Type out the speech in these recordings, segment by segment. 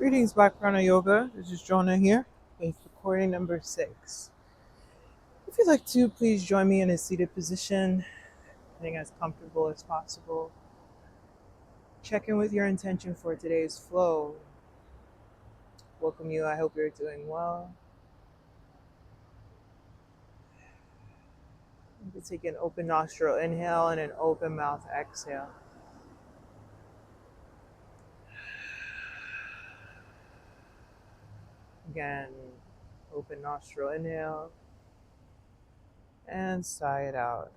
Greetings, Black Prana Yoga. This is Jonah here with recording number 6. If you'd like to, please join me in a seated position, getting as comfortable as possible. Check in with your intention for today's flow. Welcome you. I hope you're doing well. You can take an open nostril inhale and an open mouth exhale. Again, open nostril inhale and sigh it out.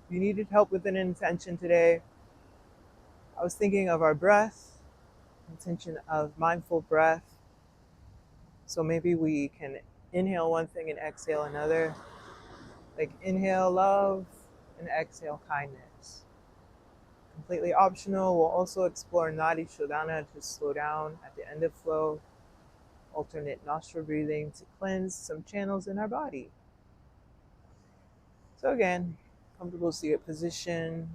If you needed help with an intention today, I was thinking of our breath, intention of mindful breath. So maybe we can inhale one thing and exhale another. Like inhale love and exhale kindness. Completely optional. We'll also explore Nadi, Shodhana to slow down at the end of flow. Alternate nostril breathing to cleanse some channels in our body. So again, comfortable seated position.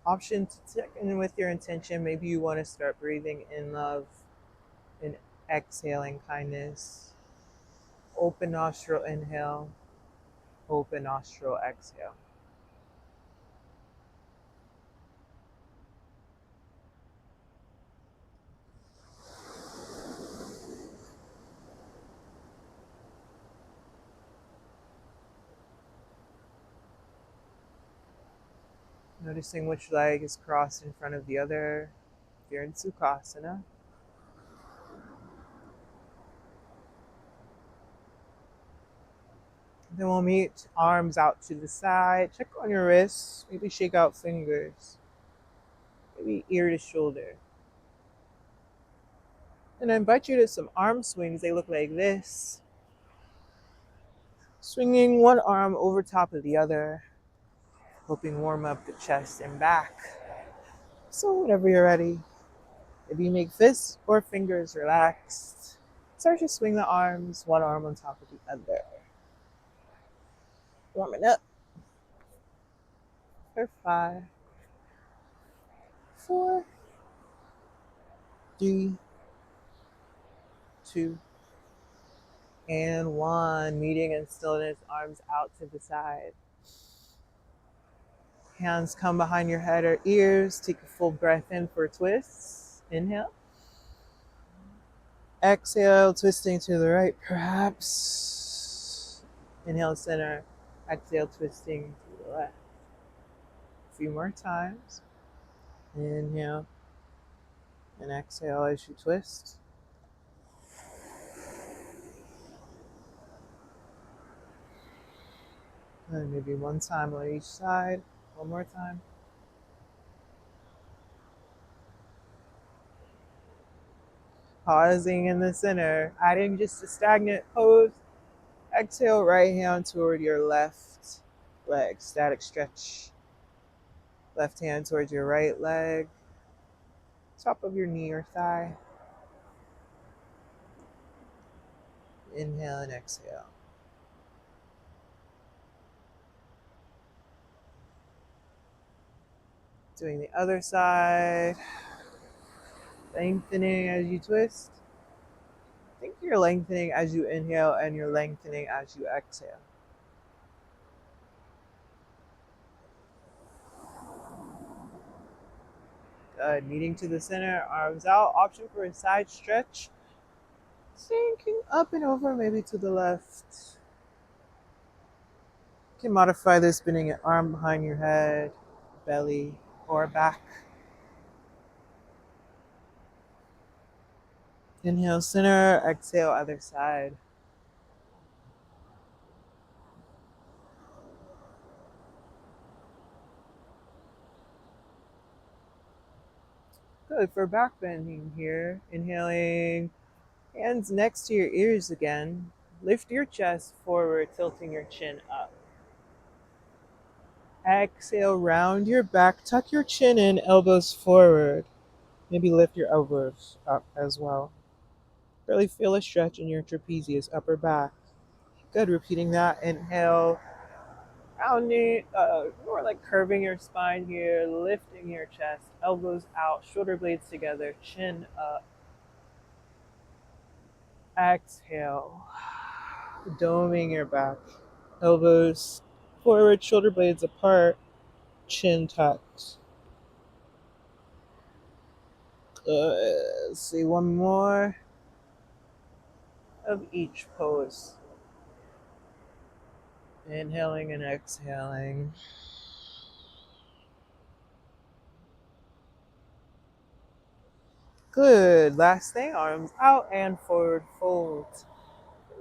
Option to check in with your intention. Maybe you want to start breathing in love and exhaling kindness. Open nostril inhale. Open nostril exhale. Noticing which leg is crossed in front of the other. If you're in Sukhasana. Then we'll meet arms out to the side. Check on your wrists. Maybe shake out fingers. Maybe ear to shoulder. And I invite you to some arm swings. They look like this. Swinging one arm over top of the other. Helping warm up the chest and back. So whenever you're ready, if you make fists or fingers relaxed, start to swing the arms, one arm on top of the other. Warming up for 5, 4, 3, 2, and 1. Meeting in stillness, arms out to the side. Hands come behind your head or ears. Take a full breath in for twists. Inhale. Exhale, twisting to the right, perhaps. Inhale, center. Exhale, twisting to the left. A few more times. Inhale and exhale as you twist. And maybe one time on each side. One more time. Pausing in the center, adding just a stagnant pose. Exhale, right hand toward your left leg, static stretch. Left hand towards your right leg, top of your knee or thigh. Inhale and exhale. Doing the other side. Lengthening as you twist. I think you're lengthening as you inhale and you're lengthening as you exhale. Good. Meeting to the center, arms out. Option for a side stretch. Sinking up and over, maybe to the left. You can modify this, spinning an arm behind your head, belly, or back. Inhale, center. Exhale, other side. Good for back bending here. Inhaling, hands next to your ears again. Lift your chest forward, tilting your chin up. Exhale, round your back, tuck your chin in, elbows forward. Maybe lift your elbows up as well. Really feel a stretch in your trapezius, upper back. Good, repeating that. Inhale, rounding, more like curving your spine here, lifting your chest, elbows out, shoulder blades together, chin up. Exhale, doming your back, elbows forward, shoulder blades apart, chin tucked. Good. Let's see, one more of each pose. Inhaling and exhaling. Good. Last thing, arms out and forward fold.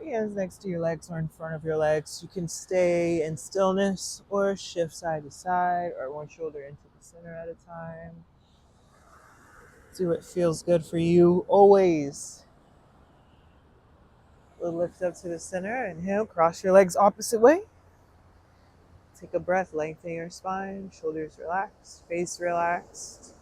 Hands next to your legs or in front of your legs. You can stay in stillness or shift side to side or one shoulder into the center at a time. Do what feels good for you always. We'll lift up to the center. Inhale, cross your legs opposite way. Take a breath, lengthen your spine, shoulders relaxed, face relaxed.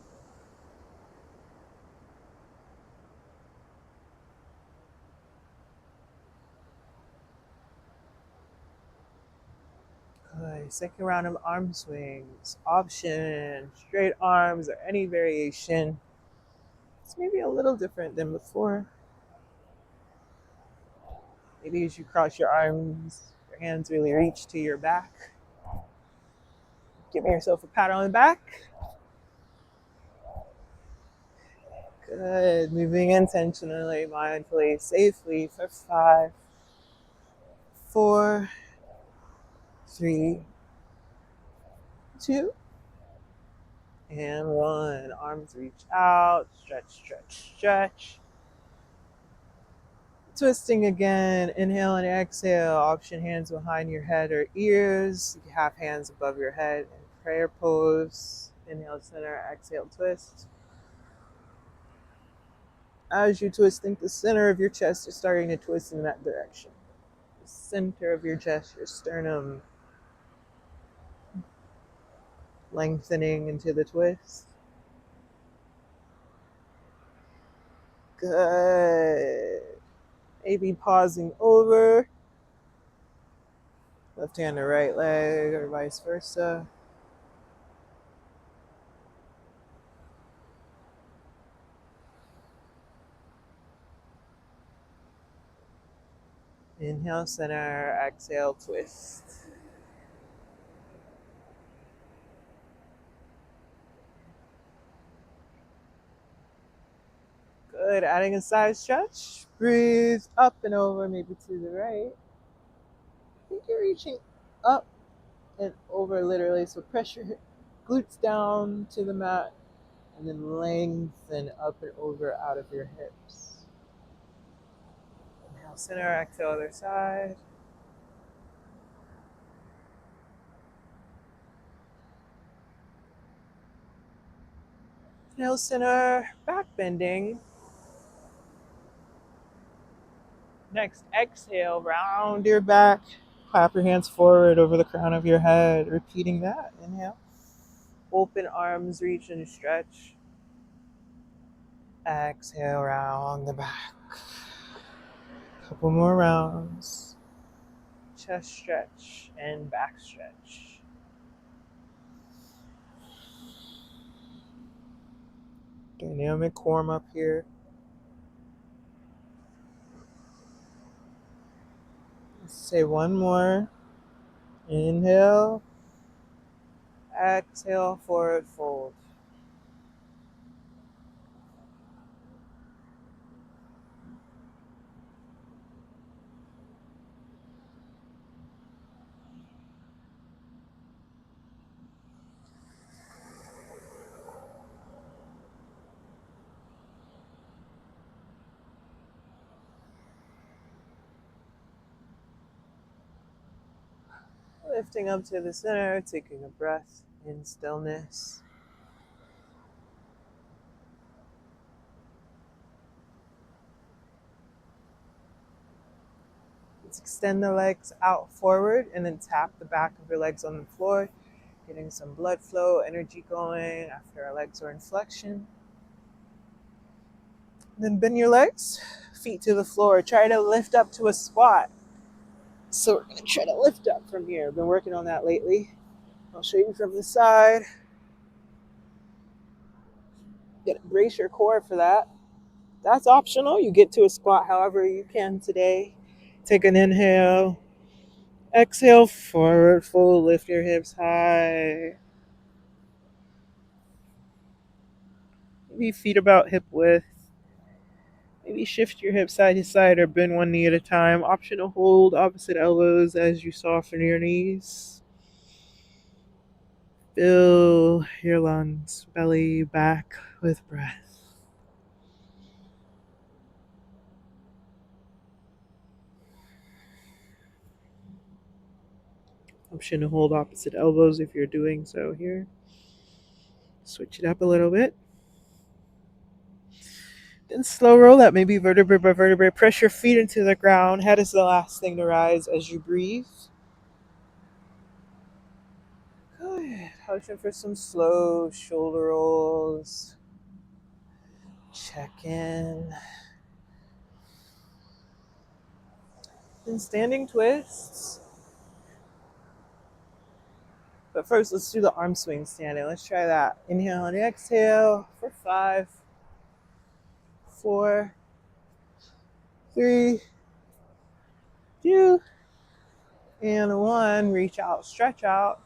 Good. Second round of arm swings. Option, straight arms or any variation. It's maybe a little different than before. Maybe as you cross your arms, your hands really reach to your back. Give yourself a pat on the back. Good. Moving intentionally, mindfully, safely for 5, 4, 3, 2, and 1. Arms reach out. Stretch, stretch, stretch. Twisting again. Inhale and exhale. Option hands behind your head or ears. You can have hands above your head in prayer pose. Inhale, center, exhale, twist. As you twist, think the center of your chest is starting to twist in that direction. The center of your chest, your sternum, lengthening into the twist. Good. Maybe pausing over. Left hand to right leg or vice versa. Inhale, center, exhale, twist. Good. Adding a side stretch. Breathe up and over, maybe to the right. I think you're reaching up and over literally. So press your glutes down to the mat and then lengthen up and over out of your hips. Inhale, center, exhale, other side. Inhale, center, back bending. Next, exhale, round your back. Clap your hands forward over the crown of your head. Repeating that. Inhale. Open arms, reach and stretch. Exhale, round the back. Couple more rounds. Chest stretch and back stretch. Dynamic warm up here. Let's say one more. Inhale. Exhale, forward fold. Lifting up to the center, taking a breath in stillness. Let's extend the legs out forward and then tap the back of your legs on the floor, getting some blood flow, energy going after our legs are in flexion. Then bend your legs, feet to the floor. Try to lift up to a squat. So we're going to try to lift up from here. I've been working on that lately. I'll show you from the side. You gotta brace your core for that. That's optional. You get to a squat however you can today. Take an inhale. Exhale, forward fold. Lift your hips high. Maybe feet about hip width. Maybe shift your hips side to side or bend one knee at a time. Optional hold opposite elbows as you soften your knees. Fill your lungs, belly back with breath. Option to hold opposite elbows if you're doing so here. Switch it up a little bit. Then slow roll up, maybe vertebrae by vertebrae. Press your feet into the ground. Head is the last thing to rise as you breathe. Good. Option for some slow shoulder rolls. Check in. Then standing twists. But first, let's do the arm swing standing. Let's try that. Inhale and exhale for 5, 4, 3, 2, and 1. Reach out, stretch out.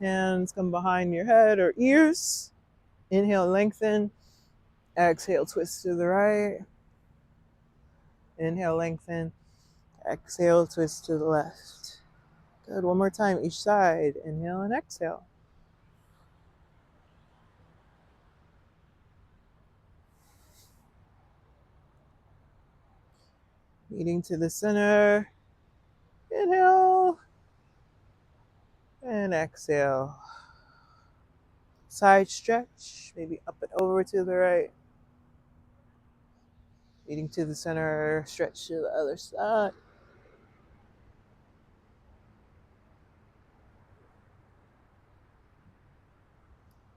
Hands come behind your head or ears. Inhale, lengthen. Exhale, twist to the right. Inhale, lengthen. Exhale, twist to the left. Good. One more time, each side. Inhale and exhale. Meeting to the center. Inhale and exhale. Side stretch, maybe up and over to the right. Meeting to the center, stretch to the other side.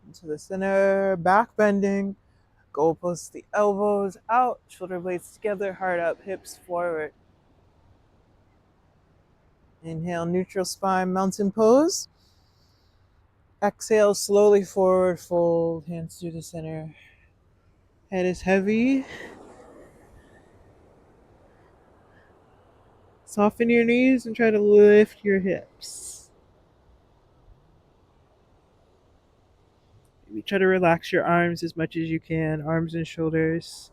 Into the center, back bending. Goalpost the elbows out, shoulder blades together, heart up, hips forward. Inhale, neutral spine, mountain pose. Exhale, slowly forward fold, hands to the center. Head is heavy. Soften your knees and try to lift your hips. Maybe try to relax your arms as much as you can, arms and shoulders.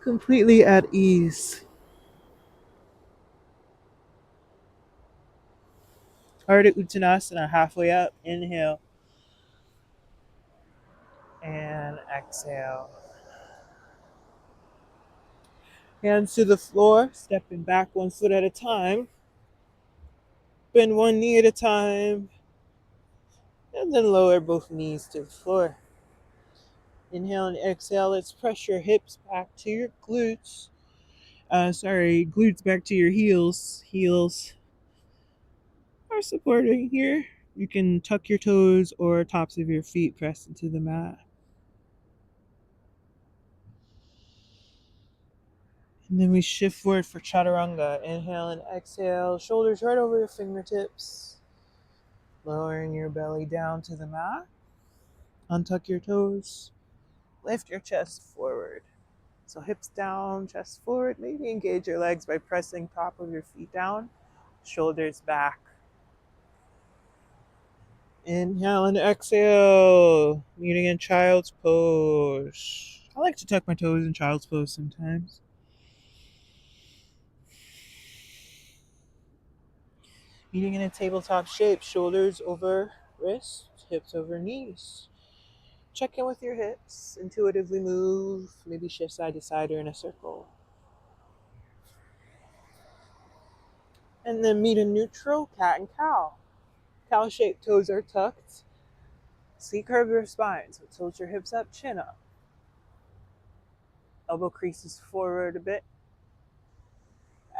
Completely at ease. Ardha Uttanasana, halfway up. Inhale and exhale. Hands to the floor, stepping back 1 foot at a time. Bend one knee at a time. And then lower both knees to the floor. Inhale and exhale. Let's press your hips back to your glutes. Glutes back to your heels. Heels are supporting here. You can tuck your toes or tops of your feet press into the mat. And then we shift forward for chaturanga. Inhale and exhale. Shoulders right over your fingertips. Lowering your belly down to the mat. Untuck your toes. Lift your chest forward. So hips down, chest forward. Maybe engage your legs by pressing top of your feet down. Shoulders back. Inhale and exhale. Meeting in child's pose. I like to tuck my toes in child's pose sometimes. Meeting in a tabletop shape. Shoulders over wrists, hips over knees. Check in with your hips. Intuitively move. Maybe shift side to side or in a circle. And then meet in neutral, cat and cow. Cow-shaped toes are tucked. C-curve your spine, so tilt your hips up, chin up. Elbow creases forward a bit.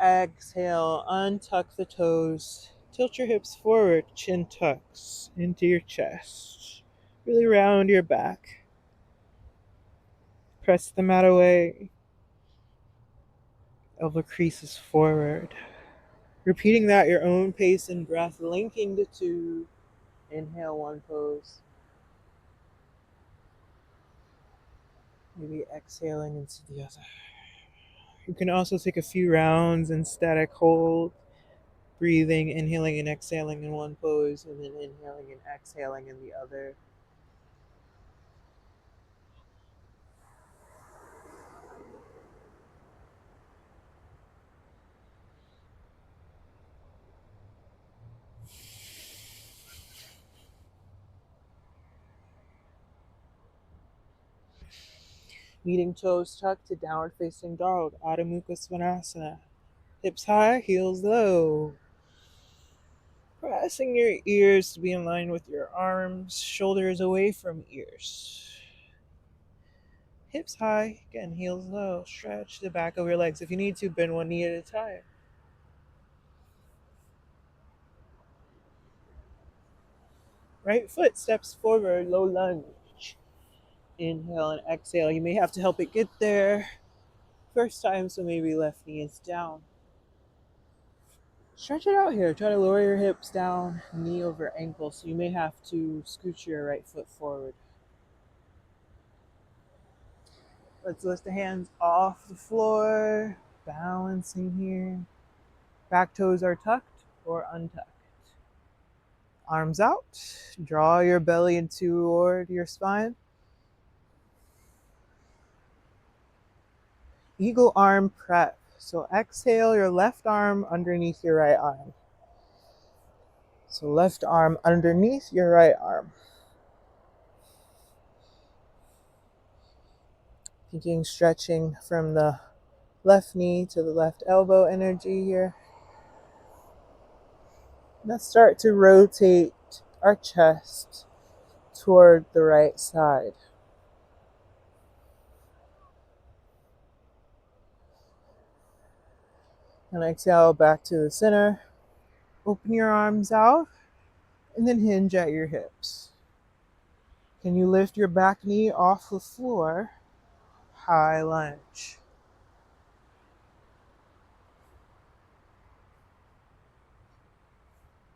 Exhale, untuck the toes. Tilt your hips forward, chin tucks into your chest. Really round your back. Press the mat away. Elbow creases forward. Repeating that at your own pace and breath, linking the two. Inhale, one pose. Maybe exhaling into the other. You can also take a few rounds in static hold, breathing, inhaling and exhaling in one pose, and then inhaling and exhaling in the other. Meeting toes tucked to downward facing dog, Adho Mukha Svanasana. Hips high, heels low. Pressing your ears to be in line with your arms, shoulders away from ears. Hips high, again, heels low. Stretch the back of your legs. If you need to, bend one knee at a time. Right foot steps forward, low lunge. Inhale and exhale. You may have to help it get there. First time, so maybe left knee is down. Stretch it out here. Try to lower your hips down, knee over ankle. So you may have to scoot your right foot forward. Let's lift the hands off the floor. Balancing here. Back toes are tucked or untucked. Arms out. Draw your belly into toward your spine. Eagle arm prep. So exhale your left arm underneath your right arm. So left arm underneath your right arm. Thinking stretching from the left knee to the left elbow energy here. Let's start to rotate our chest toward the right side. And exhale back to the center. Open your arms out and then hinge at your hips. Can you lift your back knee off the floor? High lunge.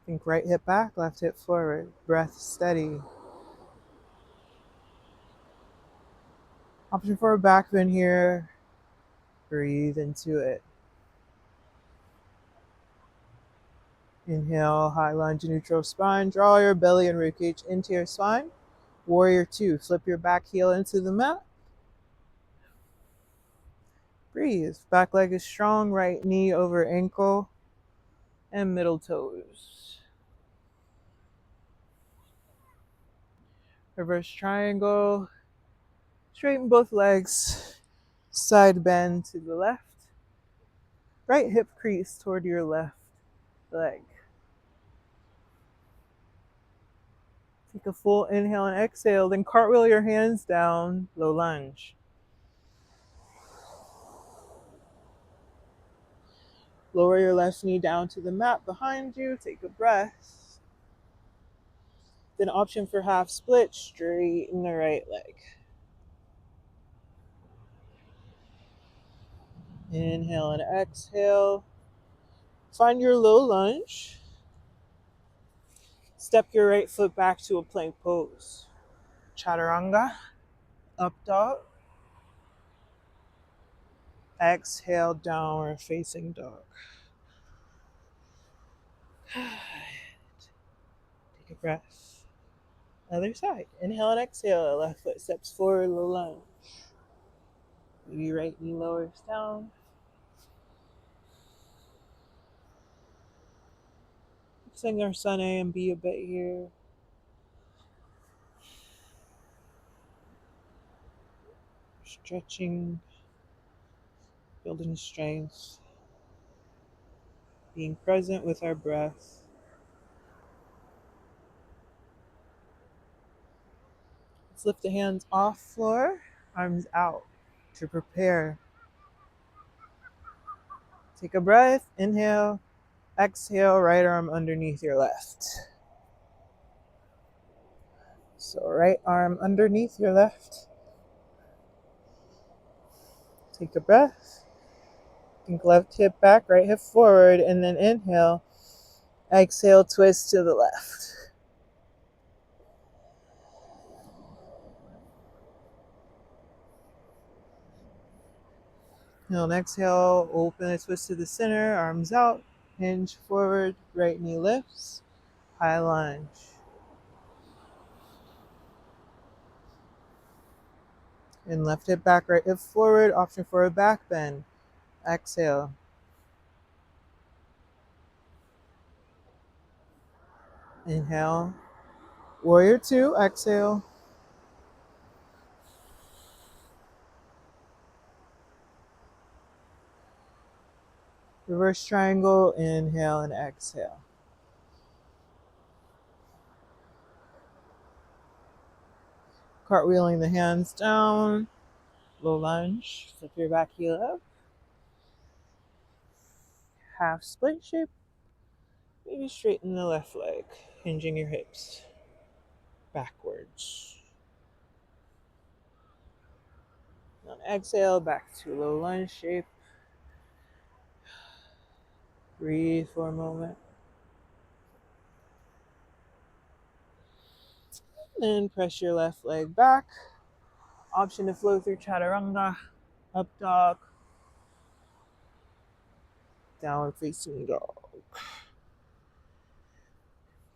Think right hip back, left hip forward. Breath steady. Option for a back bend here. Breathe into it. Inhale, high lunge, neutral spine. Draw your belly and ribcage into your spine. Warrior two. Flip your back heel into the mat. Breathe. Back leg is strong. Right knee over ankle and middle toes. Reverse triangle. Straighten both legs. Side bend to the left. Right hip crease toward your left leg. Take a full inhale and exhale, then cartwheel your hands down, low lunge. Lower your left knee down to the mat behind you, take a breath. Then option for half split, straighten the right leg. Inhale and exhale. Find your low lunge. Step your right foot back to a plank pose. Chaturanga, up dog. Exhale, downward facing dog. Take a breath. Other side. Inhale and exhale. Left foot steps forward, low lunge. Maybe right knee lowers down. Sing our sun A and B a bit here. Stretching, building strength, being present with our breath. Let's lift the hands off floor, arms out to prepare. Take a breath, inhale, exhale, right arm underneath your left. So right arm underneath your left. Take a breath. Think left hip back, right hip forward, and then inhale. Exhale, twist to the left. Inhale and exhale, open the twist to the center, arms out, hinge forward, right knee lifts, high lunge. And left hip back, right hip forward, option for a back bend. Exhale. Inhale. Warrior two, exhale. Reverse triangle, inhale and exhale. Cartwheeling the hands down, low lunge, flip your back heel up. Half split shape, maybe straighten the left leg, hinging your hips backwards. On exhale, back to low lunge shape. Breathe for a moment. Then press your left leg back. Option to flow through chaturanga, up dog, downward facing dog.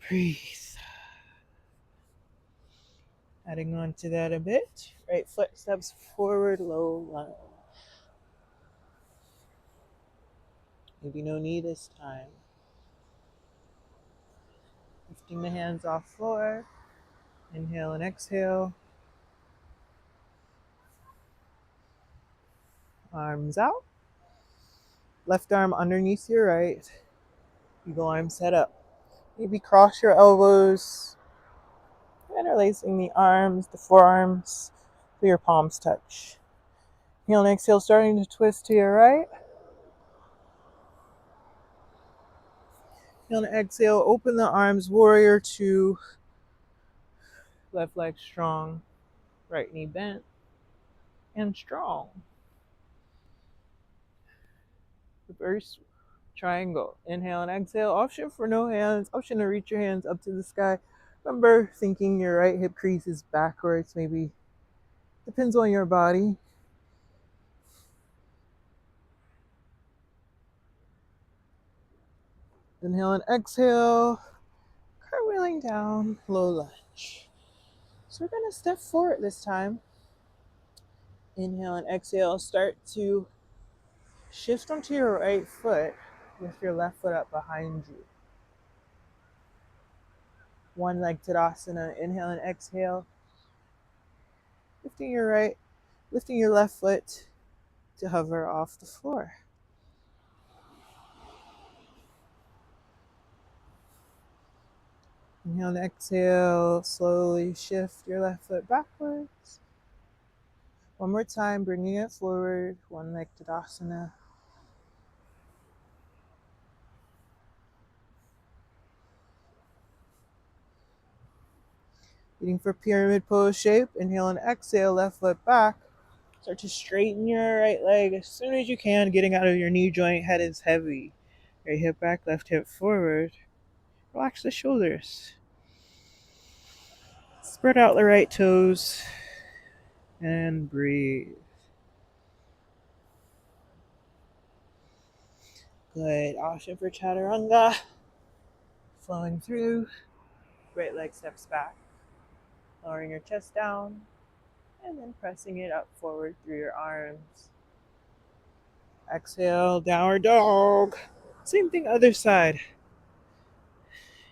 Breathe. Adding on to that a bit. Right foot steps forward, low lunge. Maybe no knee this time. Lifting the hands off floor. Inhale and exhale. Arms out. Left arm underneath your right. Eagle arm set up. Maybe cross your elbows. Interlacing the arms, the forearms, so your palms touch. Inhale and exhale, starting to twist to your right. Inhale and exhale, open the arms, warrior two. Left leg strong, right knee bent, and strong. Reverse triangle. Inhale and exhale. Option for no hands. Option to reach your hands up to the sky. Remember, thinking your right hip crease is backwards, maybe. Depends on your body. Inhale and exhale. Cartwheeling down, low lunge. So we're going to step forward this time. Inhale and exhale. Start to shift onto your right foot with your left foot up behind you. One leg Tadasana. Inhale and exhale. Lifting your left foot to hover off the floor. Inhale and exhale. Slowly shift your left foot backwards. One more time, bringing it forward. One leg Tadasana. Waiting for pyramid pose shape. Inhale and exhale, left foot back. Start to straighten your right leg as soon as you can, getting out of your knee joint. Head is heavy. Right hip back, left hip forward. Relax the shoulders. Spread out the right toes. And breathe. Good. Option for chaturanga. Flowing through. Right leg steps back. Lowering your chest down. And then pressing it up forward through your arms. Exhale, downward dog. Same thing, other side.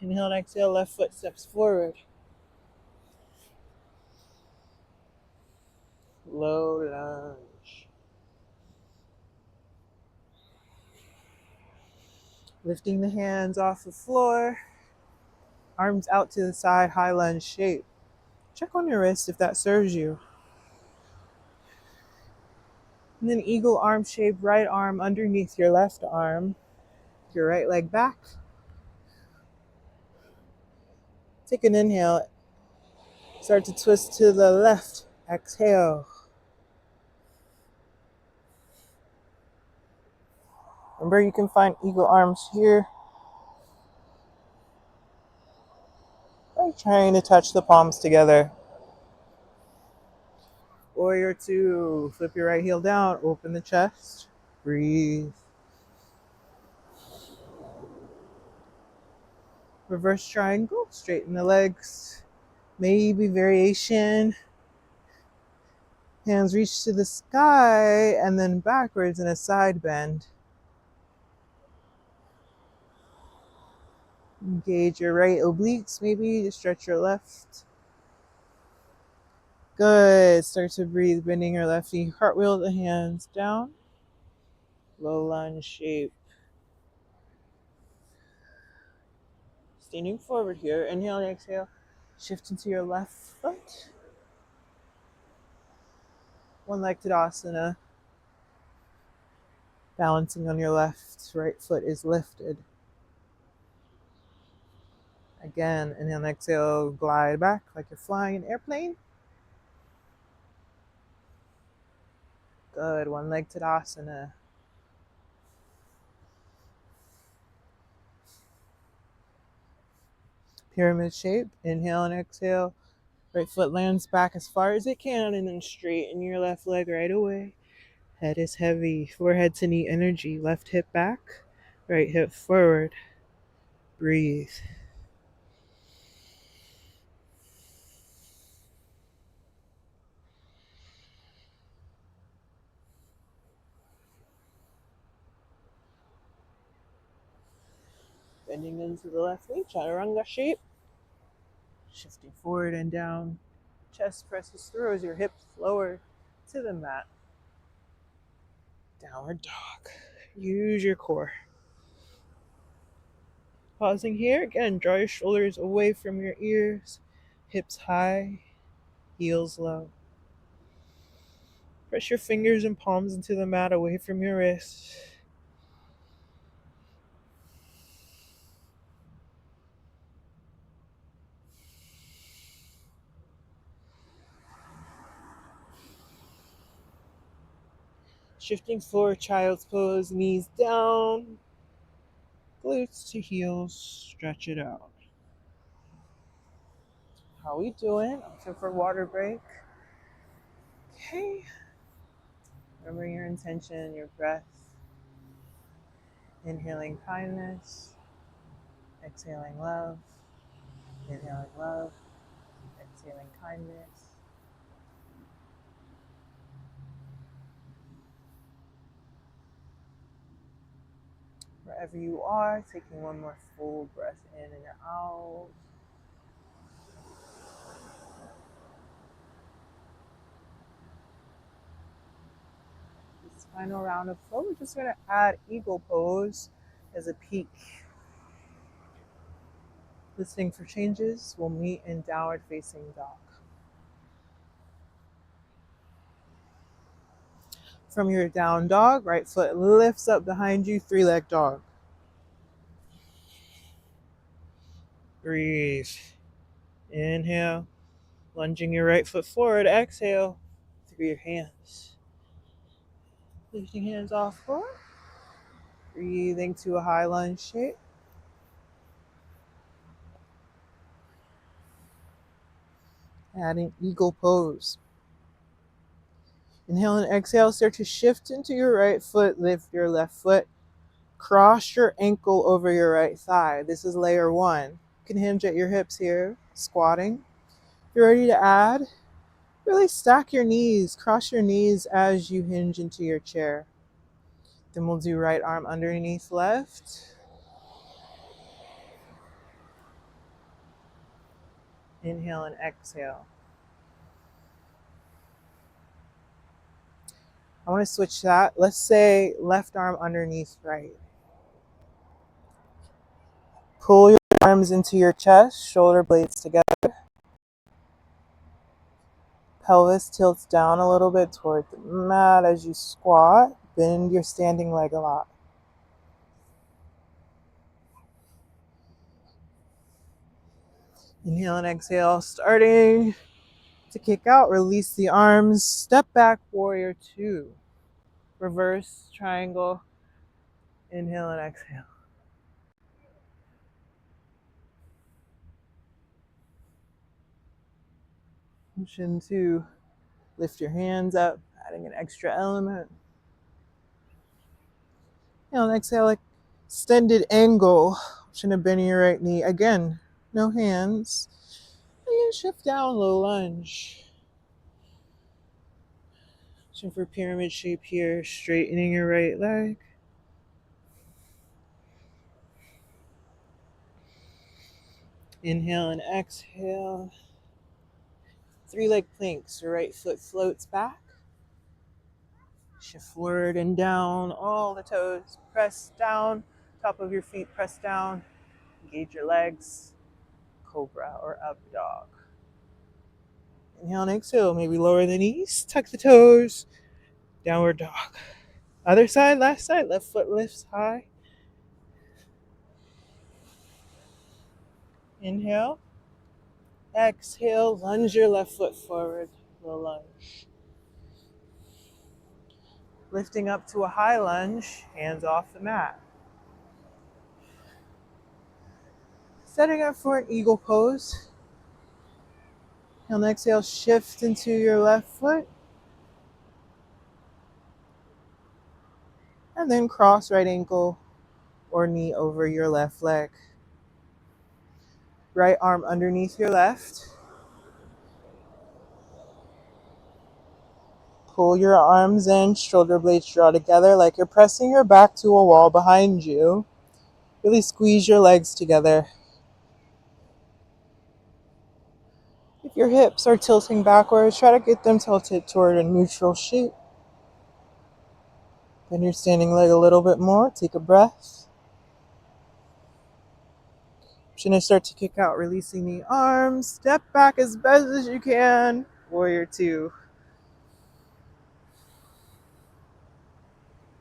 Inhale and exhale, left foot steps forward. Low lunge. Lifting the hands off the floor. Arms out to the side, high lunge shape. Check on your wrist if that serves you. And then eagle arm shape, right arm underneath your left arm. Your right leg back. Take an inhale. Start to twist to the left. Exhale. Remember, you can find eagle arms here by trying to touch the palms together. Warrior two, flip your right heel down, open the chest, breathe. Reverse triangle, straighten the legs. Maybe variation. Hands reach to the sky and then backwards in a side bend. Engage your right obliques, maybe to stretch your left. Good. Start to breathe, bending your left knee. Cartwheel the hands down. Low lunge shape. Standing forward here. Inhale and exhale. Shift into your left foot. One-legged asana. Balancing on your left. Right foot is lifted. Again, inhale and exhale. Glide back like you're flying an airplane. Good. One-legged asana. Pyramid shape. Inhale and exhale. Right foot lands back as far as it can and then straighten your left leg right away. Head is heavy. Forehead to knee energy. Left hip back. Right hip forward. Breathe. Bending into the left knee. Chaturanga shape. Shifting forward and down. Chest presses through as your hips lower to the mat. Downward dog. Use your core. Pausing here. Again, draw your shoulders away from your ears. Hips high. Heels low. Press your fingers and palms into the mat away from your wrists. Shifting forward, child's pose, knees down, glutes to heels, stretch it out. How we doing? Option for water break. Okay. Remember your intention, your breath. Inhaling kindness, exhaling love, inhaling love, exhaling kindness. Wherever you are, taking one more full breath in and out. This final round of flow, we're just going to add eagle pose as a peak. Listening for changes, we'll meet in downward facing dog. From your down dog, right foot lifts up behind you, three-leg dog. Breathe. Inhale, lunging your right foot forward. Exhale through your hands. Lifting hands off floor. Breathing to a high lunge shape. Adding eagle pose. Inhale and exhale, start to shift into your right foot, lift your left foot. Cross your ankle over your right thigh. This is layer one. You can hinge at your hips here, squatting. If you're ready to add, really stack your knees, cross your knees as you hinge into your chair. Then we'll do right arm underneath left. Inhale and exhale. I want to switch that. Let's say left arm underneath right. Pull your arms into your chest, shoulder blades together. Pelvis tilts down a little bit toward the mat as you squat. Bend your standing leg a lot. Inhale and exhale, starting to kick out. Release the arms. Step back, warrior two. Reverse triangle. Inhale and exhale. Option to lift your hands up, adding an extra element. Inhale and exhale, extended angle. Option to bend your right knee. Again, no hands. And then shift down, low lunge. Option for pyramid shape here, straightening your right leg. Inhale and exhale. 3-leg planks. Your right foot floats back. Shift forward and down. All the toes press down. Top of your feet press down. Engage your legs. Cobra or up dog. Inhale and exhale. Maybe lower the knees. Tuck the toes. Downward dog. Other side, last side. Left foot lifts high. Inhale. Exhale. Lunge your left foot forward. Low lunge. Lifting up to a high lunge. Hands off the mat. Setting up for an eagle pose. Inhale and exhale. Shift into your left foot. And then cross right ankle or knee over your left leg. Right arm underneath your left. Pull your arms in, shoulder blades draw together like you're pressing your back to a wall behind you. Really squeeze your legs together. If your hips are tilting backwards, try to get them tilted toward a neutral shape. Bend your standing leg a little bit more. Take a breath. Chin start to kick out, releasing the arms. Step back as best as you can. Warrior 2.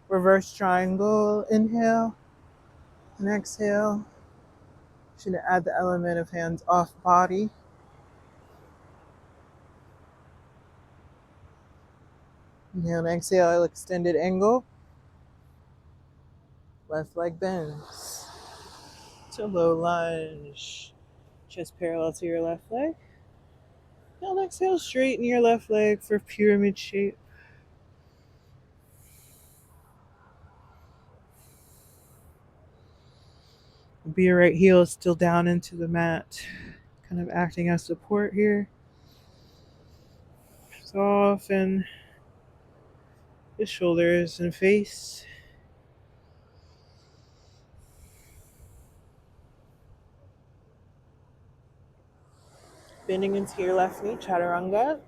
Reverse triangle. Inhale and exhale. Should add the element of hands off body. Inhale and exhale, extended angle. Left leg bends to low lunge. Chest parallel to your left leg. Inhale and exhale, straighten your left leg for pyramid shape. Be your right heel still down into the mat. Kind of acting as support here. Soften the shoulders and face. Bending into your left knee, chaturanga.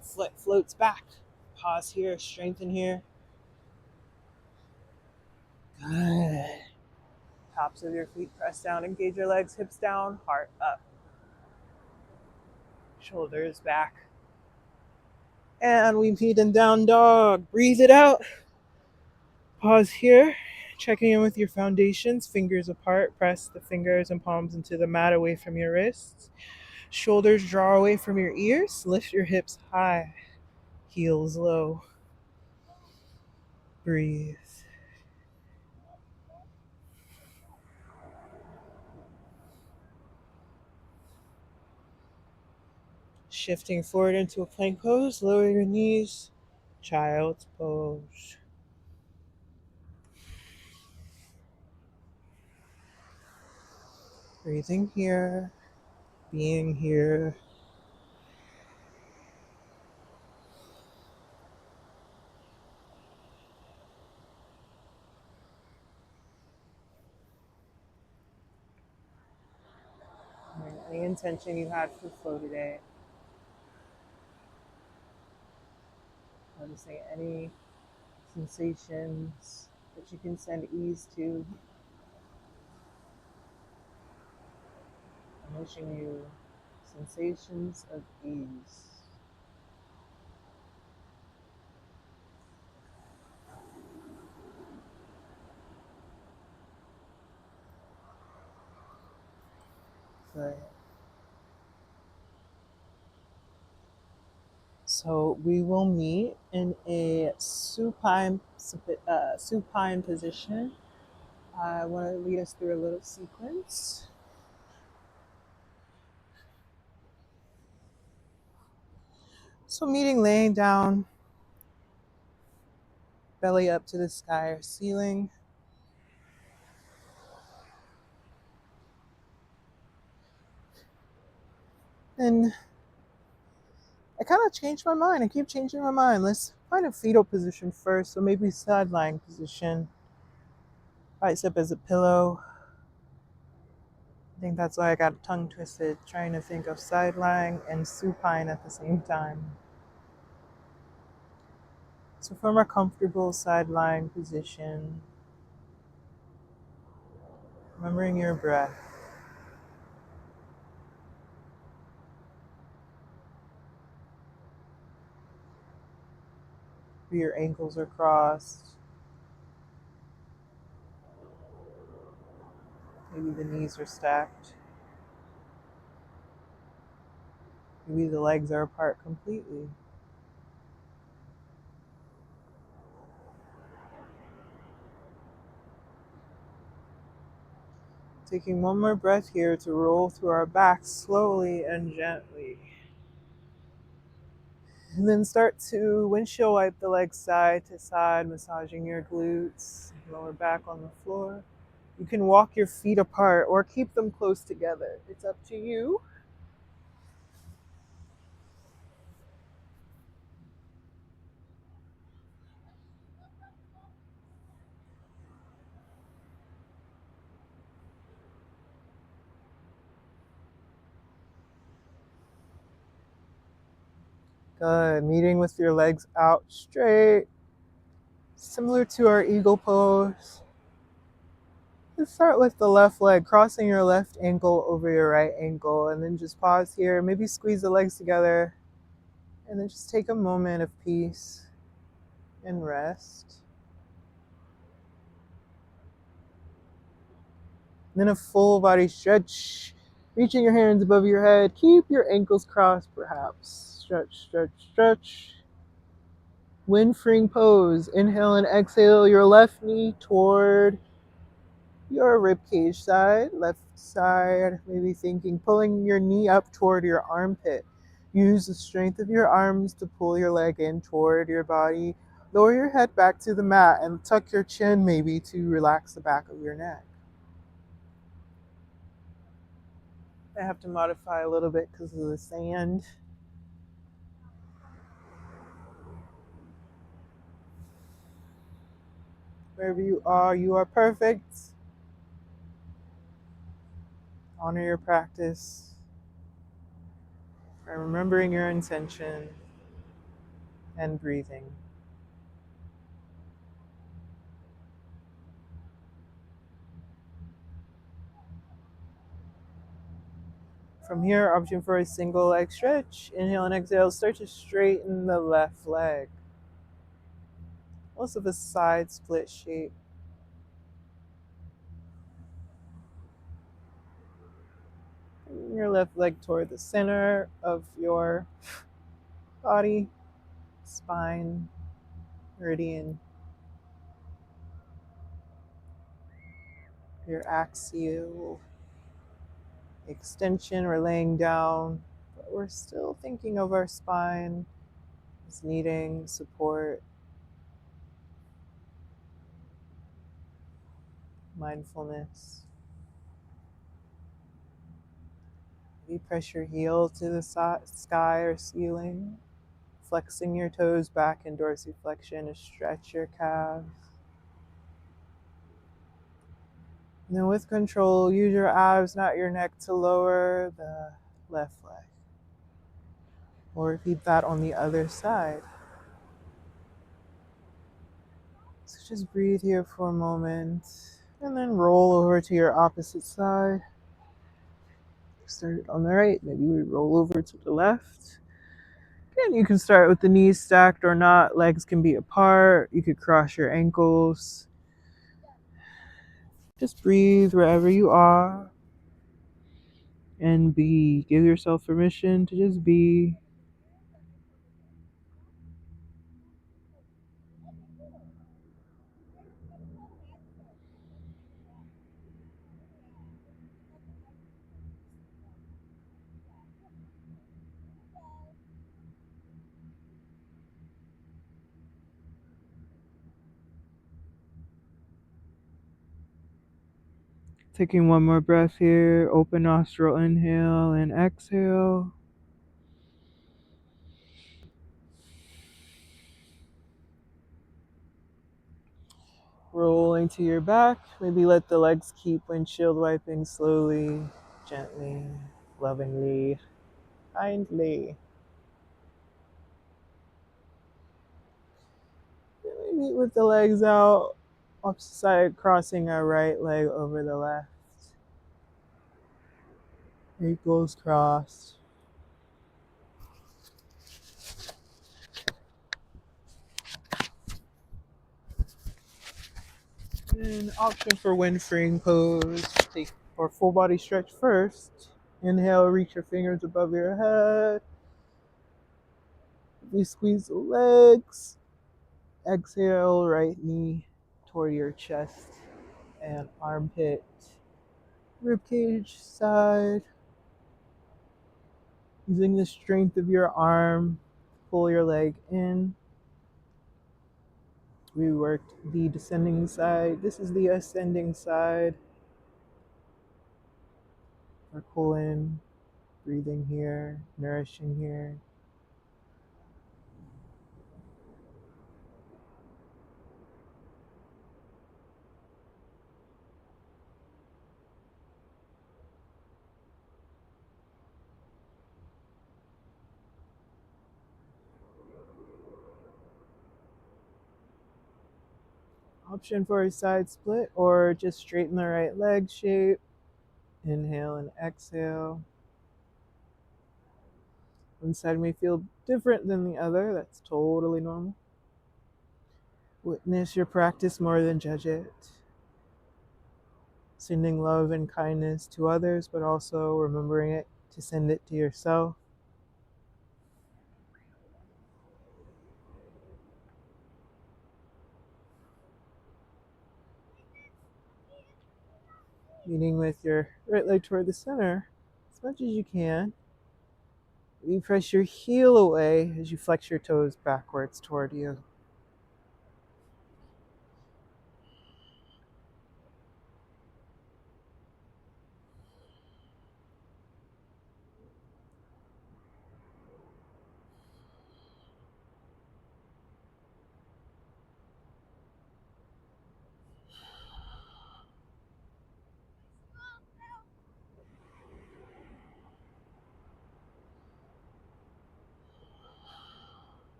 Foot floats back. Pause here, strengthen here. Good. Tops of your feet press down, engage your legs, hips down, heart up. Shoulders back. And we meet in down dog. Breathe it out. Pause here. Checking in with your foundations, fingers apart. Press the fingers and palms into the mat away from your wrists. Shoulders draw away from your ears. Lift your hips high. Heels low. Breathe. Shifting forward into a plank pose. Lower your knees. Child's pose. Breathing here. Being here. Any intention you had for flow today. Noticing any sensations that you can send ease to. I'm wishing you sensations of ease. Good. So we will meet in a supine position. I want to lead us through a little sequence. So, meeting laying down, belly up to the sky or ceiling. And I kind of changed my mind. I keep changing my mind. Let's find a fetal position first. So, maybe side lying position, bicep as a pillow. I think that's why I got tongue twisted trying to think of side lying and supine at the same time. So, from a comfortable side lying position, remembering your breath. Your ankles are crossed. Maybe the knees are stacked. Maybe the legs are apart completely. Taking one more breath here to roll through our backs slowly and gently. And then start to windshield wipe the legs side to side, massaging your glutes, lower back on the floor. You can walk your feet apart or keep them close together. It's up to you. Good. Meeting with your legs out straight, similar to our eagle pose. Let's start with the left leg, crossing your left ankle over your right ankle, and then just pause here. Maybe squeeze the legs together, and then just take a moment of peace and rest. And then a full body stretch, reaching your hands above your head. Keep your ankles crossed, perhaps. Stretch, stretch, stretch. Wind freeing pose. Inhale and exhale your left knee toward your rib cage side, left side, maybe thinking pulling your knee up toward your armpit. Use the strength of your arms to pull your leg in toward your body. Lower your head back to the mat and tuck your chin maybe to relax the back of your neck. I have to modify a little bit because of the sand. Wherever you are perfect. Honor your practice by remembering your intention and breathing. From here, option for a single leg stretch. Inhale and exhale, start to straighten the left leg. Also the side split shape. Bring your left leg toward the center of your body, spine, meridian, your axial extension. We're laying down, but we're still thinking of our spine as needing support, mindfulness. Maybe press your heel to the sky or ceiling, flexing your toes back in dorsiflexion to stretch your calves. And then with control, use your abs, not your neck, to lower the left leg. Or repeat that on the other side. So just breathe here for a moment and then roll over to your opposite side. Start on the right, maybe we roll over to the left. Again, you can start with the knees stacked or not. Legs can be apart. You could cross your ankles. Just breathe wherever you are and be. Give yourself permission to just be. Taking one more breath here. Open nostril inhale and exhale. Rolling to your back. Maybe let the legs keep windshield wiping slowly, gently, lovingly, kindly. Maybe with the legs out, opposite side, crossing our right leg over the left. Ankles crossed. And option for wind freeing pose. Take or full body stretch first. Inhale, reach your fingers above your head. We squeeze the legs. Exhale, right knee toward your chest and armpit. Ribcage side. Using the strength of your arm, pull your leg in. We worked the descending side. This is the ascending side. Or pull in, breathing here, nourishing here. Option for a side split or just straighten the right leg shape. Inhale and exhale. One side may feel different than the other. That's totally normal. Witness your practice more than judge it. Sending love and kindness to others, but also remembering it to send it to yourself. Meeting with your right leg toward the center as much as you can. You press your heel away as you flex your toes backwards toward you.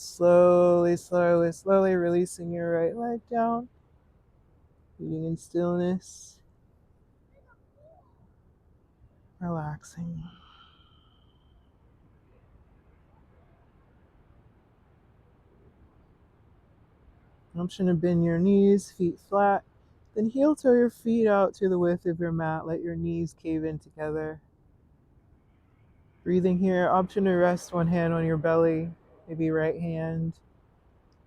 Slowly, slowly, slowly releasing your right leg down. Being in stillness. Relaxing. Option to bend your knees, feet flat. Then heel toe your feet out to the width of your mat. Let your knees cave in together. Breathing here. Option to rest one hand on your belly, maybe right hand,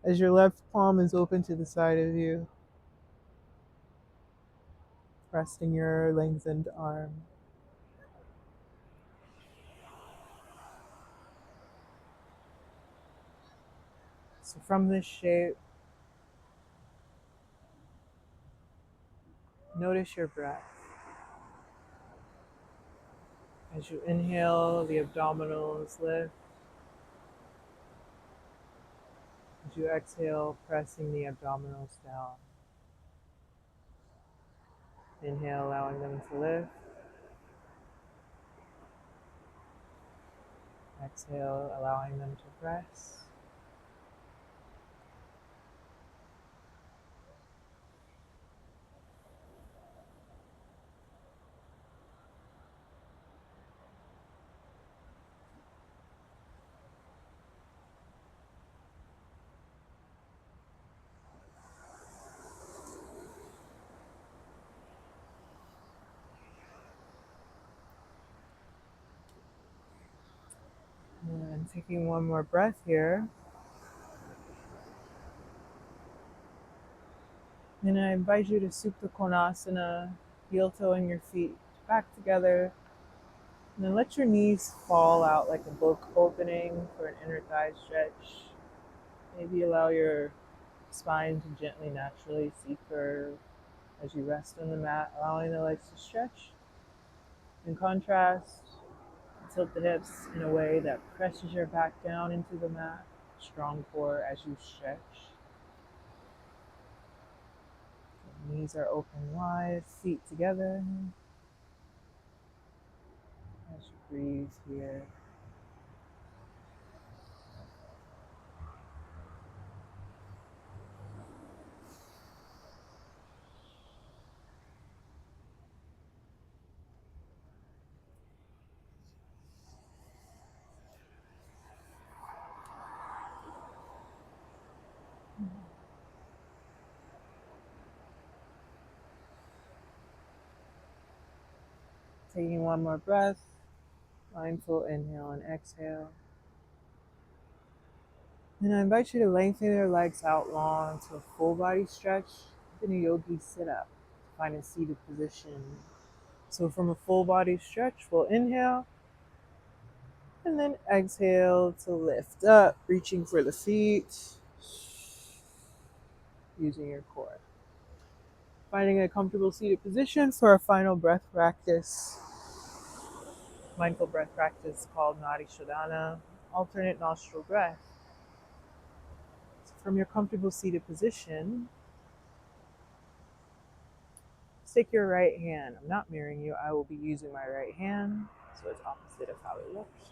as your left palm is open to the side of you. Resting your lengthened arm. So from this shape, notice your breath. As you inhale, the abdominals lift. As you exhale, pressing the abdominals down. Inhale, allowing them to lift. Exhale, allowing them to press. And taking one more breath here. And I invite you to Supta Konasana, heel toeing your feet back together. And then let your knees fall out like a book opening for an inner thigh stretch. Maybe allow your spine to gently, naturally C-curve as you rest on the mat, allowing the legs to stretch. In contrast, tilt the hips in a way that presses your back down into the mat. Strong core as you stretch. Knees are open wide, feet together. As you breathe here. Taking one more breath, mindful inhale and exhale. And I invite you to lengthen your legs out long to a full body stretch in a yogi sit up. Find a seated position. So from a full body stretch, we'll inhale and then exhale to lift up, reaching for the feet, using your core. Finding a comfortable seated position for our final breath practice. Mindful breath practice called Nadi Shodhana, alternate nostril breath. So from your comfortable seated position, stick your right hand. I'm not mirroring you. I will be using my right hand, so it's opposite of how it looks.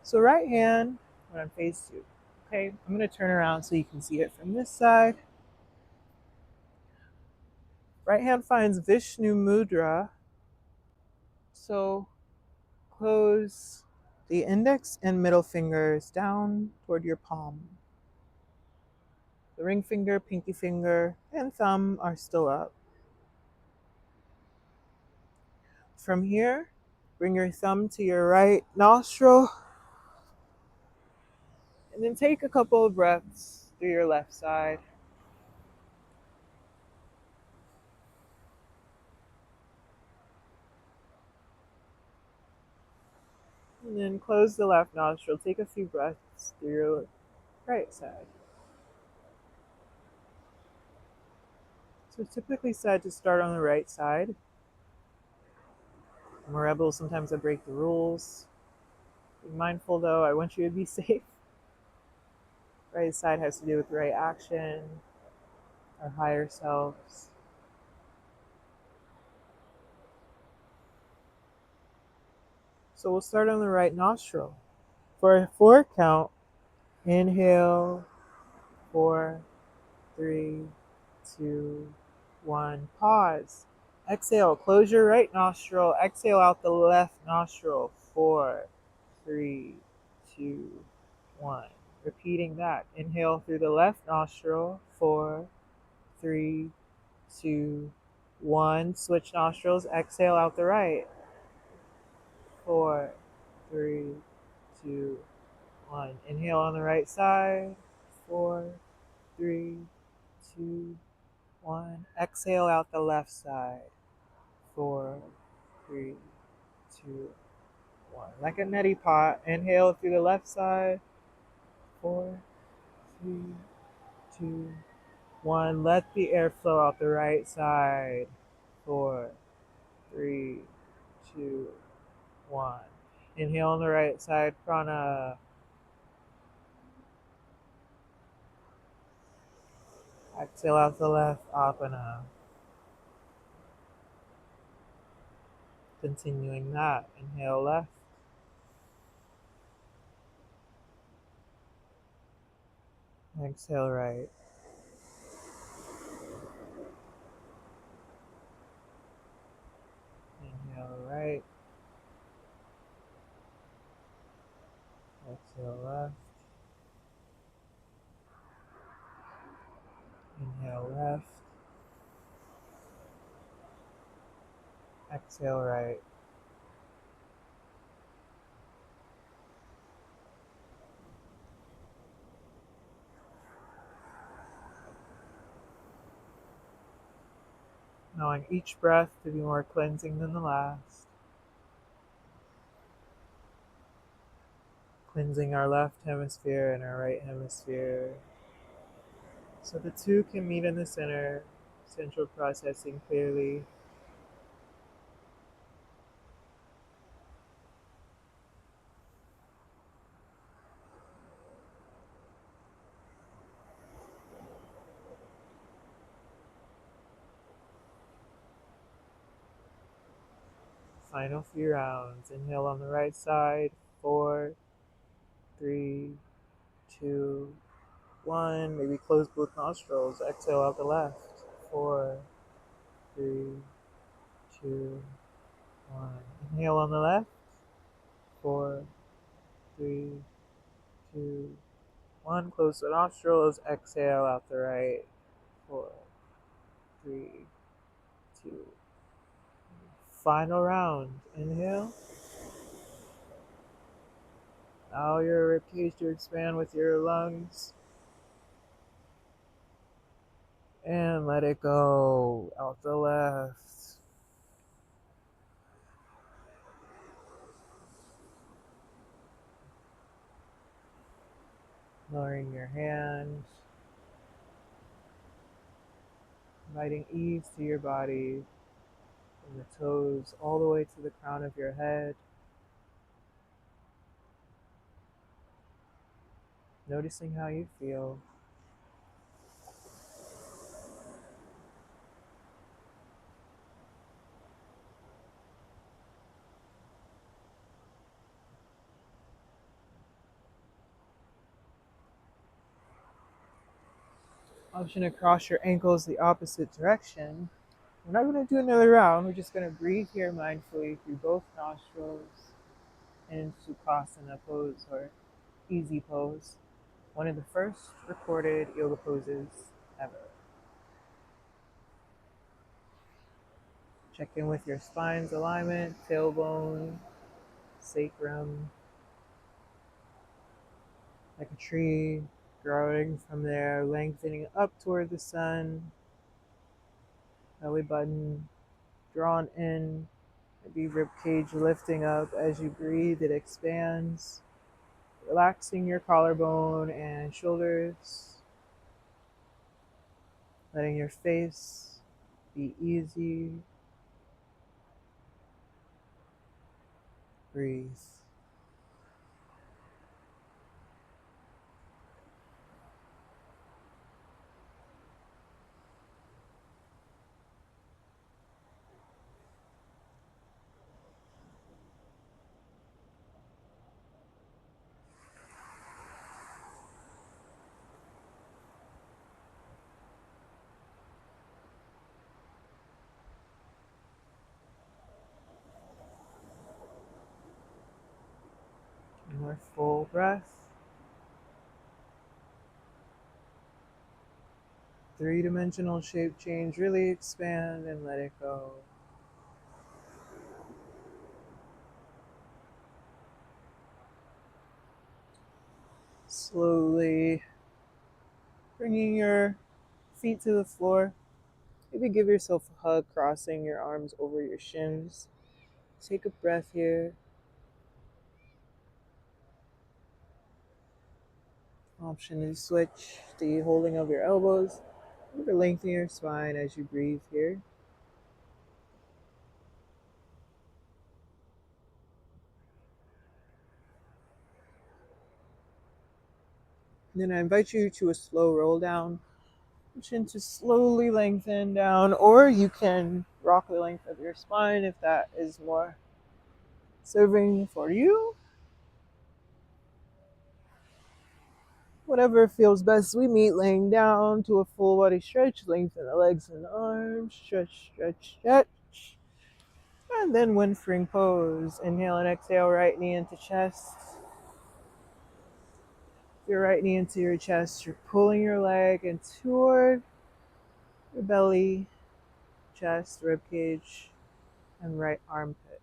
So right hand when I'm faced you. Okay, I'm going to turn around so you can see it from this side. Right hand finds Vishnu Mudra. So close the index and middle fingers down toward your palm. The ring finger, pinky finger, and thumb are still up. From here, bring your thumb to your right nostril, and then take a couple of breaths through your left side. And then close the left nostril. Take a few breaths through your right side. So it's typically said to start on the right side. I'm a rebel, sometimes I break the rules. Be mindful though, I want you to be safe. Right side has to do with right action, our higher selves. So we'll start on the right nostril. For a 4 count, inhale, 4, 3, 2, 1. Pause. Exhale, close your right nostril. Exhale out the left nostril. 4, 3, 2, 1. Repeating that. Inhale through the left nostril. 4, 3, 2, 1. Switch nostrils. Exhale out the right. 4, 3, 2, 1. Inhale on the right side. 4, 3, 2, 1. Exhale out the left side. 4, 3, 2, 1. Like a neti pot. Inhale through the left side. 4, 3, 2, 1. Let the air flow out the right side. 4, 3, 2, 1. Inhale on the right side. Prana. Exhale out the left. Apana. Continuing that. Inhale left. Exhale right. Inhale right. Exhale left. Inhale left. Exhale right. Allowing each breath to be more cleansing than the last. Cleansing our left hemisphere and our right hemisphere, so the two can meet in the center, central processing clearly. Final few rounds. Inhale on the right side. 4, 3, 2, 1. Maybe close both nostrils. Exhale out the left. 4, 3, 2, 1. Inhale on the left. 4, 3, 2, 1. Close the nostrils. Exhale out the right. 4, 3, 2. Final round. Inhale. Allow your ribcage to expand with your lungs. And let it go out the left. Lowering your hand. Inviting ease to your body. From the toes all the way to the crown of your head. Noticing how you feel. Option to cross your ankles the opposite direction. We're not going to do another round. We're just going to breathe here mindfully through both nostrils in Sukhasana pose or easy pose. One of the first recorded yoga poses ever. Check in with your spine's alignment, tailbone, sacrum, like a tree growing from there, lengthening up toward the sun, belly button drawn in, maybe rib cage lifting up as you breathe, it expands, relaxing your collarbone and shoulders, letting your face be easy. Breathe. More full breath. Three-dimensional shape change. Really expand and let it go. Slowly bringing your feet to the floor. Maybe give yourself a hug, crossing your arms over your shins. Take a breath here. Option is switch the holding of your elbows. Maybe lengthen your spine as you breathe here. And then I invite you to a slow roll down. Option to slowly lengthen down, or you can rock the length of your spine if that is more serving for you. Whatever feels best. We meet laying down to a full body stretch. Lengthen the legs and arms. Stretch, stretch, stretch. And then wind spring pose. Inhale and exhale, right knee into chest. Your right knee into your chest. You're pulling your leg in toward your belly, chest, rib cage, and right armpit.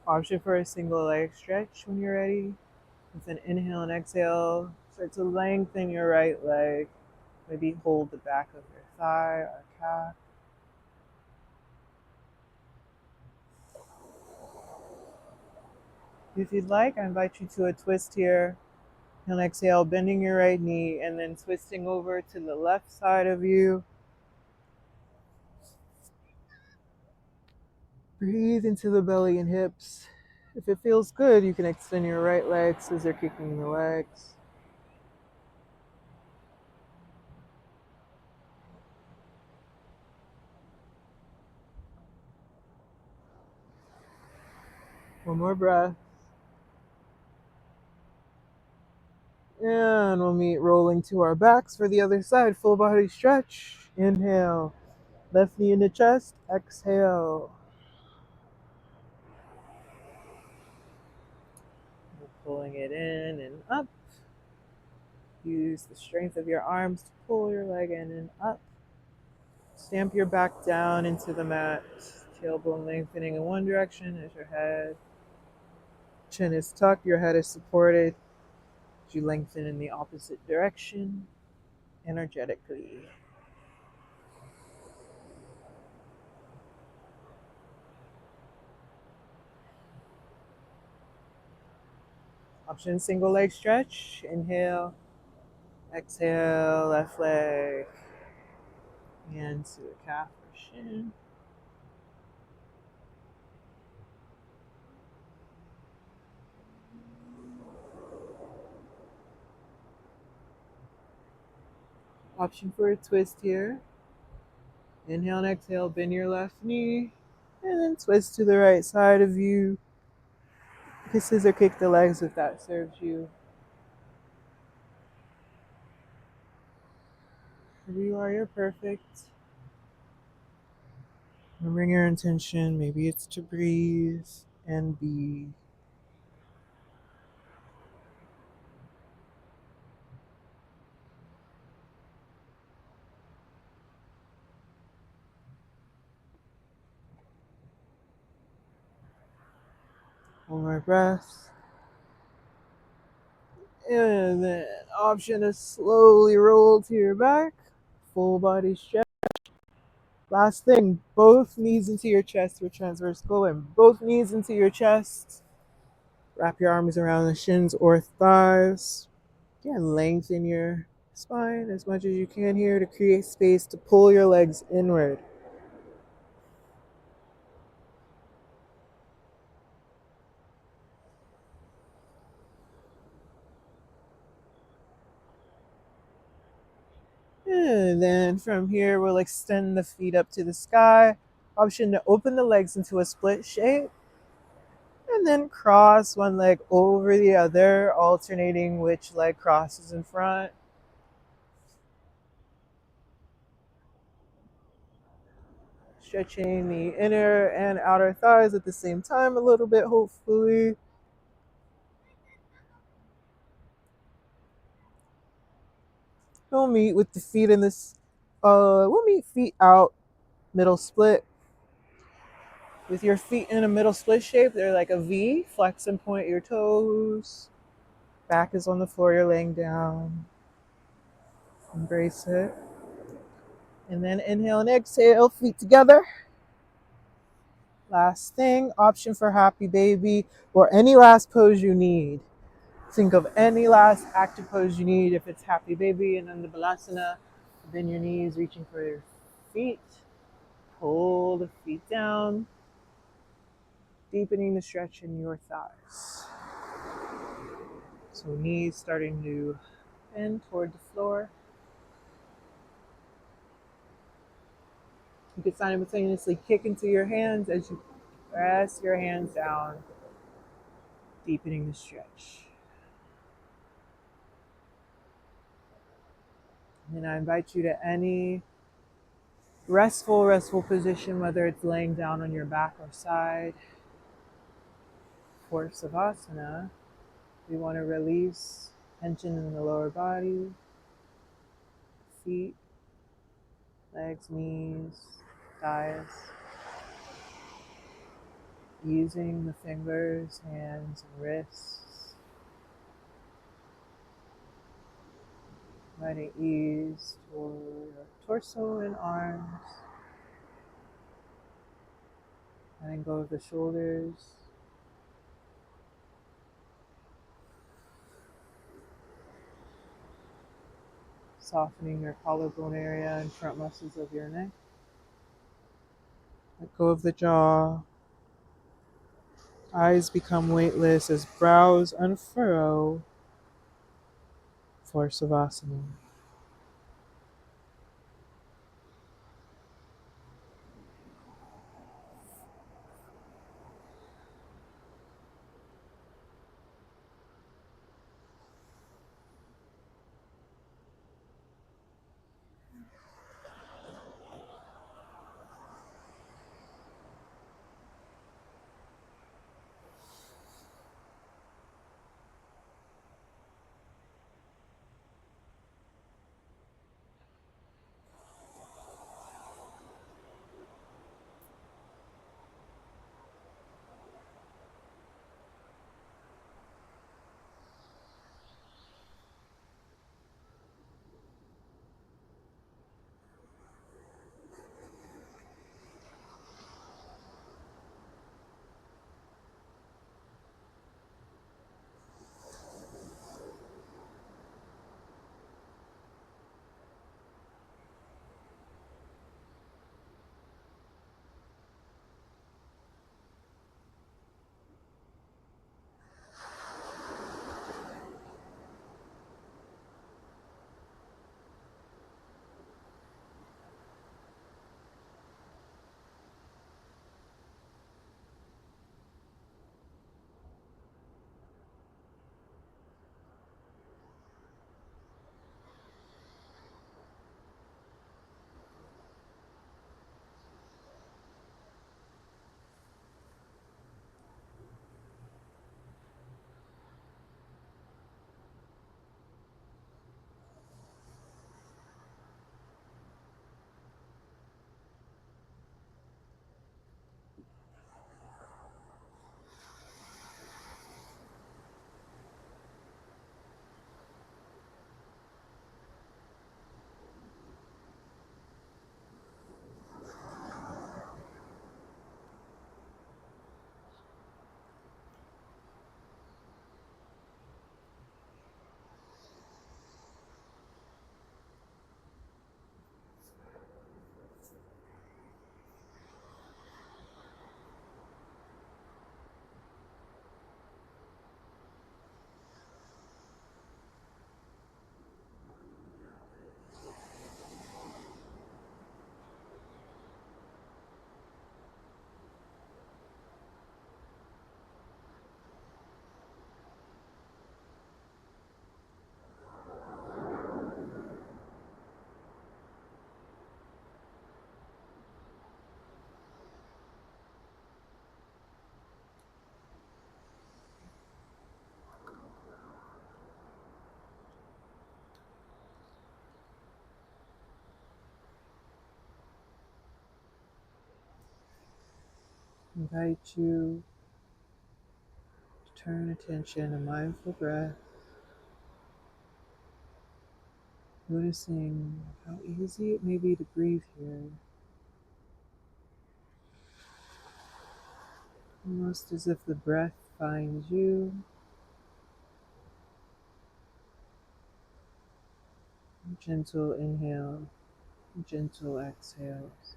Option for a single leg stretch when you're ready. With an inhale and exhale, start to lengthen your right leg. Maybe hold the back of your thigh or calf. If you'd like, I invite you to a twist here. And exhale, bending your right knee and then twisting over to the left side of you. Breathe into the belly and hips. If it feels good, you can extend your right leg, scissor kicking the legs. One more breath. And we'll meet rolling to our backs for the other side. Full body stretch. Inhale. Left knee in the chest. Exhale. Pulling it in and up. Use the strength of your arms to pull your leg in and up. Stamp your back down into the mat. Tailbone lengthening in one direction as your head. Chin is tucked, your head is supported. As you lengthen in the opposite direction energetically. Option single leg stretch. Inhale. Exhale, left leg. Hand to the calf or shin. Option for a twist here. Inhale and exhale, bend your left knee. And then twist to the right side of you. You can scissor kick the legs if that serves you. Wherever you are, you're perfect. Remembering your intention, maybe it's to breathe and be. One more breath. And then option to slowly roll to your back. Full body stretch. Last thing, both knees into your chest for transverse colon. Both knees into your chest. Wrap your arms around the shins or thighs. Again, lengthen your spine as much as you can here to create space to pull your legs inward. And then from here, we'll extend the feet up to the sky. Option to open the legs into a split shape. And then cross one leg over the other, alternating which leg crosses in front. Stretching the inner and outer thighs at the same time a little bit, hopefully. We'll meet with the feet in this, we'll meet feet out, middle split. With your feet in a middle split shape, they're like a V. Flex and point your toes. Back is on the floor, you're laying down. Embrace it. And then inhale and exhale, feet together. Last thing, option for happy baby or any last pose you need. Think of any last active pose you need. If it's happy baby and then the balasana, bend your knees, reaching for your feet. Pull the feet down, deepening the stretch in your thighs. So knees starting to bend toward the floor. You can simultaneously kick into your hands as you press your hands down, deepening the stretch. And I invite you to any restful position, whether it's laying down on your back or side. For Savasana, we want to release tension in the lower body, feet, legs, knees, thighs. Using the fingers, hands, and wrists. Letting ease toward your torso and arms. Letting go of the shoulders. softening your collarbone area and front muscles of your neck. Let go of the jaw. Eyes become weightless as brows unfurrow for Savasana. Invite you to turn attention to mindful breath, noticing how easy it may be to breathe here, almost as if the breath finds you. Gentle inhale, gentle exhales.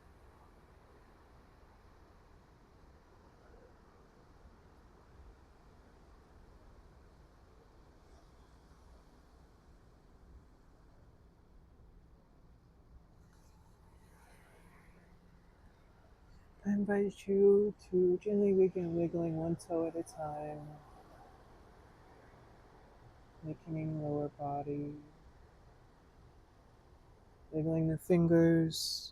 I invite you to gently begin wiggling one toe at a time, making lower body, wiggling the fingers.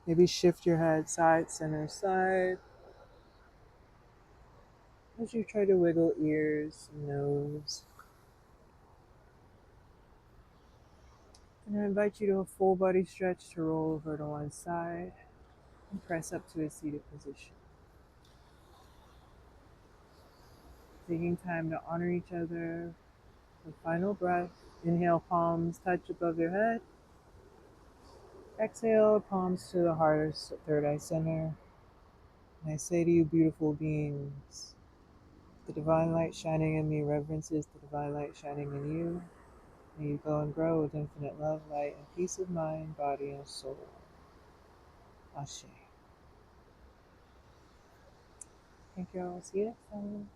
Maybe shift your head side, center, side as you try to wiggle ears, nose. And I invite you to a full body stretch to roll over to one side and press up to a seated position. Taking time to honor each other. The final breath. Inhale, palms touch above your head. Exhale, palms to the heart or third eye center. And I say to you, beautiful beings, the divine light shining in me reverences the divine light shining in you. May you go and grow with infinite love, light, and peace of mind, body, and soul. Ashe. Thank you all. See you next time.